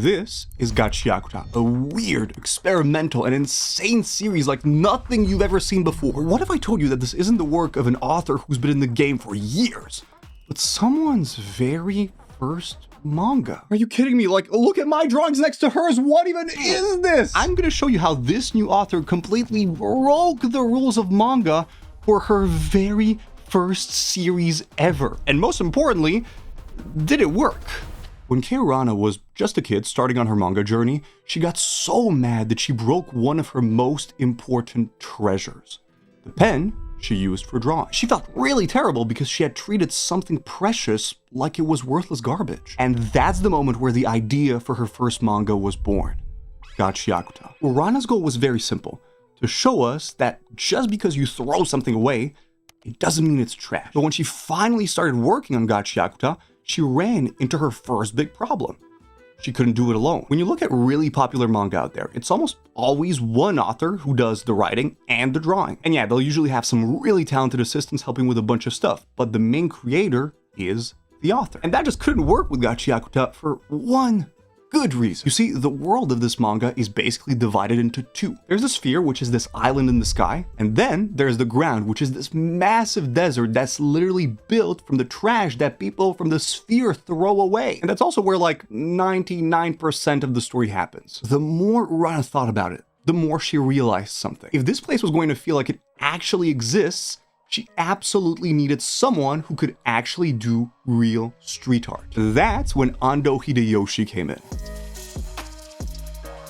This is Gachiakuta, a weird, experimental, and insane series like nothing you've ever seen before. What if I told you that this isn't the work of an author who's been in the game for years, but someone's very first manga? Are you kidding me? Like, look at my drawings next to hers. What even is this? I'm gonna show you how this new author completely broke the rules of manga for her very first series ever. And most importantly, did it work? When Kei Urana was just a kid starting on her manga journey, she got so mad that she broke one of her most important treasures, the pen she used for drawing. She felt really terrible because she had treated something precious like it was worthless garbage. And that's the moment where the idea for her first manga was born, Gachiakuta. Urana's goal was very simple, to show us that just because you throw something away, it doesn't mean it's trash. But when she finally started working on Gachiakuta, she ran into her first big problem. She couldn't do it alone. When you look at really popular manga out there, it's almost always one author who does the writing and the drawing. And yeah, they'll usually have some really talented assistants helping with a bunch of stuff, but the main creator is the author. And that just couldn't work with Gachiakuta for one good reason. You see, the world of this manga is basically divided into two. There's the sphere, which is this island in the sky, and then there's the ground, which is this massive desert that's literally built from the trash that people from the sphere throw away. And that's also where like 99% of the story happens. The more Urana thought about it, the more she realized something. If this place was going to feel like it actually exists, she absolutely needed someone who could actually do real street art. That's when Ando Hideyoshi came in.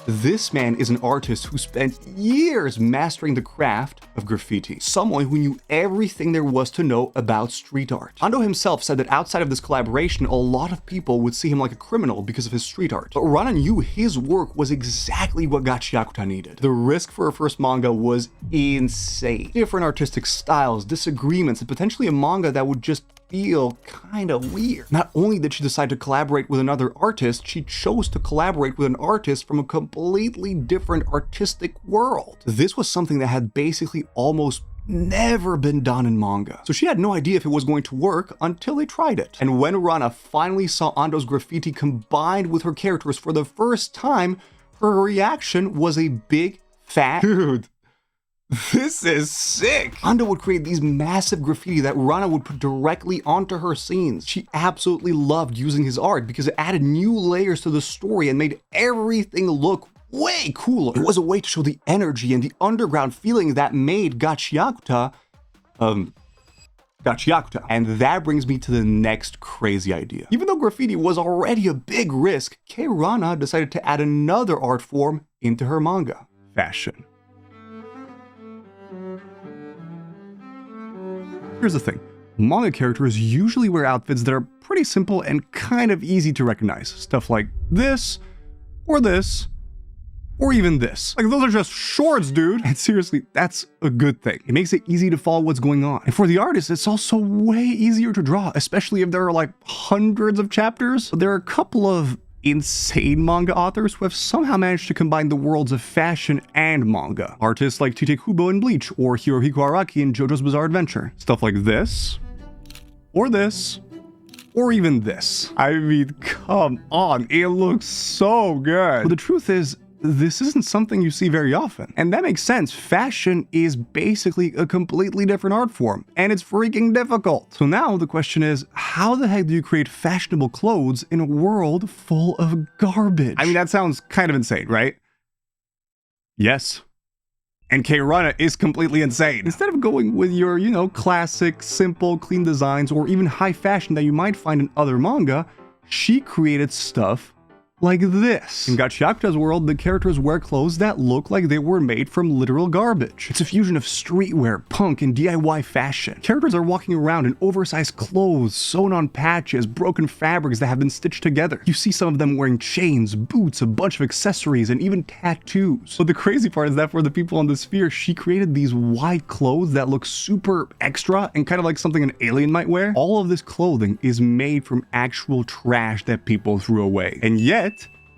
This man is an artist who spent years mastering the craft of graffiti, someone who knew everything there was to know about street art. Ando himself said that outside of this collaboration, a lot of people would see him like a criminal because of his street art. But Urana knew his work was exactly what Gachiakuta needed. The risk for her first manga was insane. Different artistic styles, disagreements, and potentially a manga that would just feel kind of weird. Not only did she decide to collaborate with another artist, she chose to collaborate with an artist from a completely different artistic world. This was something that had basically almost never been done in manga. So she had no idea if it was going to work until they tried it. And when Urana finally saw Ando's graffiti combined with her characters for the first time, her reaction was a big fat dude. This is sick! Ando would create these massive graffiti that Urana would put directly onto her scenes. She absolutely loved using his art because it added new layers to the story and made everything look way cooler. It was a way to show the energy and the underground feeling that made Gachiakuta, Gachiakuta. And that brings me to the next crazy idea. Even though graffiti was already a big risk, Kei Urana decided to add another art form into her manga: fashion. Here's the thing, manga characters usually wear outfits that are pretty simple and kind of easy to recognize. Stuff like this, or even this. Like, those are just shorts, dude. And seriously, that's a good thing. It makes it easy to follow what's going on. And for the artist, it's also way easier to draw, especially if there are like hundreds of chapters. There are a couple of insane manga authors who have somehow managed to combine the worlds of fashion and manga. Artists like Tite Kubo in Bleach, or Hirohiko Araki in JoJo's Bizarre Adventure. Stuff like this, or even this. I mean, come on, it looks so good. But the truth is, this isn't something you see very often. And that makes sense. Fashion is basically a completely different art form, and it's freaking difficult. So now the question is, how the heck do you create fashionable clothes in a world full of garbage? I mean, that sounds kind of insane, right? Yes. And Kei Urana is completely insane. Instead of going with your, classic, simple, clean designs, or even high fashion that you might find in other manga, she created stuff like this. In Gachiakuta's world, the characters wear clothes that look like they were made from literal garbage. It's a fusion of streetwear, punk, and DIY fashion. Characters are walking around in oversized clothes, sewn on patches, broken fabrics that have been stitched together. You see some of them wearing chains, boots, a bunch of accessories, and even tattoos. But the crazy part is that for the people on the sphere, she created these white clothes that look super extra and kind of like something an alien might wear. All of this clothing is made from actual trash that people threw away. And yet,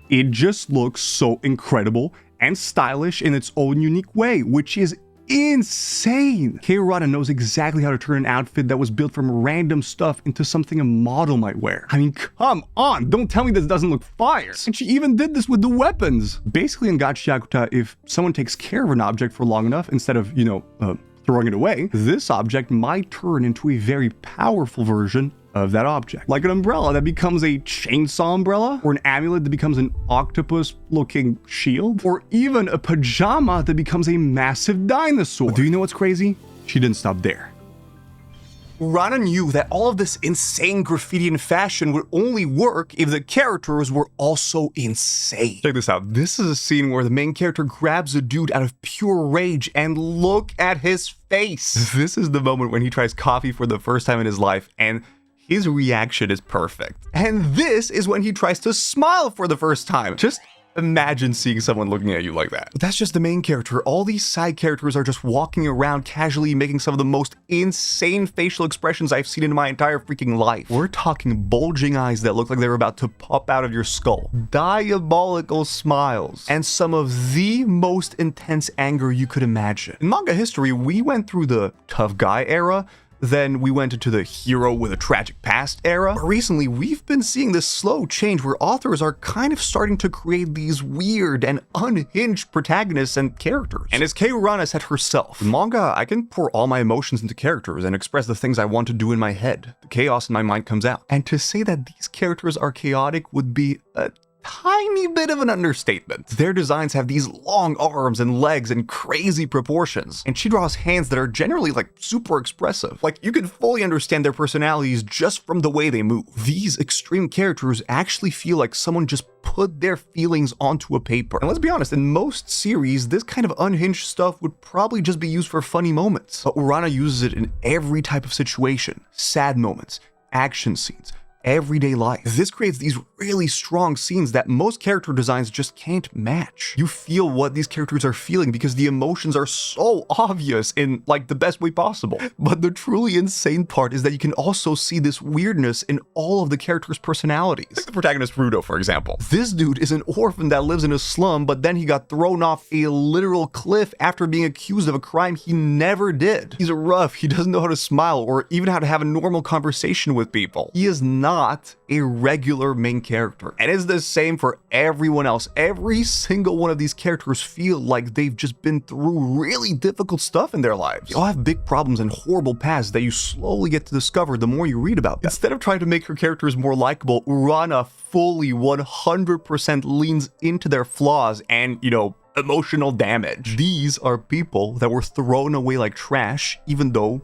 it just looks so incredible and stylish in its own unique way, which is insane. Kei Urana knows exactly how to turn an outfit that was built from random stuff into something a model might wear. I mean, come on, don't tell me this doesn't look fire. And she even did this with the weapons. Basically in Gachiakuta, if someone takes care of an object for long enough, instead of, throwing it away, this object might turn into a very powerful version of that object. Like an umbrella that becomes a chainsaw umbrella, or an amulet that becomes an octopus-looking shield, or even a pajama that becomes a massive dinosaur. But do you know what's crazy? She didn't stop there. Urana knew that all of this insane graffiti and fashion would only work if the characters were also insane. Check this out. This is a scene where the main character grabs a dude out of pure rage, and look at his face. This is the moment when he tries coffee for the first time in his life, and his reaction is perfect. And this is when he tries to smile for the first time. Just imagine seeing someone looking at you like that. But that's just the main character. All these side characters are just walking around casually making some of the most insane facial expressions I've seen in my entire freaking life. We're talking bulging eyes that look like they're about to pop out of your skull, diabolical smiles, and some of the most intense anger you could imagine. In manga history, we went through the tough guy era, then we went into the hero with a tragic past era. But recently, we've been seeing this slow change where authors are kind of starting to create these weird and unhinged protagonists and characters. And as Kei Urana said herself, in manga, I can pour all my emotions into characters and express the things I want to do in my head. The chaos in my mind comes out. And to say that these characters are chaotic would be a tiny bit of an understatement. Their designs have these long arms and legs and crazy proportions, and she draws hands that are generally like super expressive. Like you can fully understand their personalities just from the way they move. These extreme characters actually feel like someone just put their feelings onto a paper. And let's be honest, in most series, this kind of unhinged stuff would probably just be used for funny moments. But Urana uses it in every type of situation. Sad moments, action scenes, everyday life. This creates these really strong scenes that most character designs just can't match. You feel what these characters are feeling because the emotions are so obvious in like the best way possible. But the truly insane part is that you can also see this weirdness in all of the characters' personalities. Take the protagonist Rudo, for example. This dude is an orphan that lives in a slum, but then he got thrown off a literal cliff after being accused of a crime he never did. He's rough, he doesn't know how to smile or even how to have a normal conversation with people. He is not a regular main character. And it's the same for everyone else. Every single one of these characters feel like they've just been through really difficult stuff in their lives. They all have big problems and horrible pasts that you slowly get to discover the more you read about them. Instead of trying to make her characters more likable, Urana fully 100% leans into their flaws and, emotional damage. These are people that were thrown away like trash, even though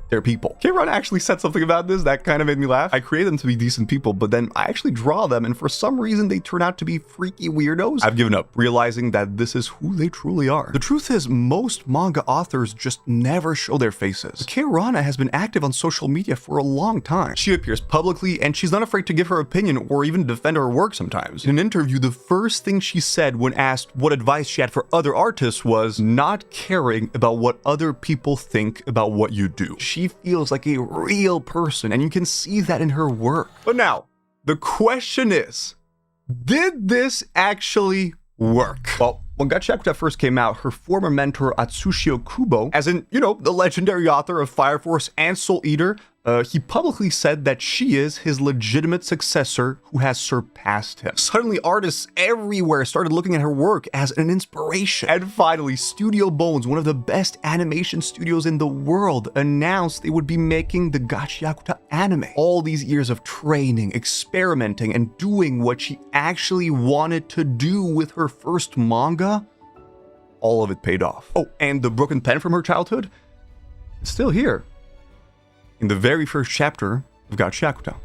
they're people. Kei Urana actually said something about this that kind of made me laugh. I create them to be decent people, but then I actually draw them, and for some reason they turn out to be freaky weirdos. I've given up, realizing that this is who they truly are. The truth is, most manga authors just never show their faces. Kei Urana has been active on social media for a long time. She appears publicly, and she's not afraid to give her opinion or even defend her work sometimes. In an interview, the first thing she said when asked what advice she had for other artists was not caring about what other people think about what you do. She feels like a real person, and you can see that in her work. But now, the question is, did this actually work? Well, when Gachiakuta first came out, her former mentor Atsushio Kubo, as in, the legendary author of Fire Force and Soul Eater, he publicly said that she is his legitimate successor who has surpassed him. Suddenly, artists everywhere started looking at her work as an inspiration. And finally, Studio Bones, one of the best animation studios in the world, announced they would be making the Gachiakuta anime. All these years of training, experimenting, and doing what she actually wanted to do with her first manga, all of it paid off. Oh, and the broken pen from her childhood? It's still here. In the very first chapter of Gachiakuta.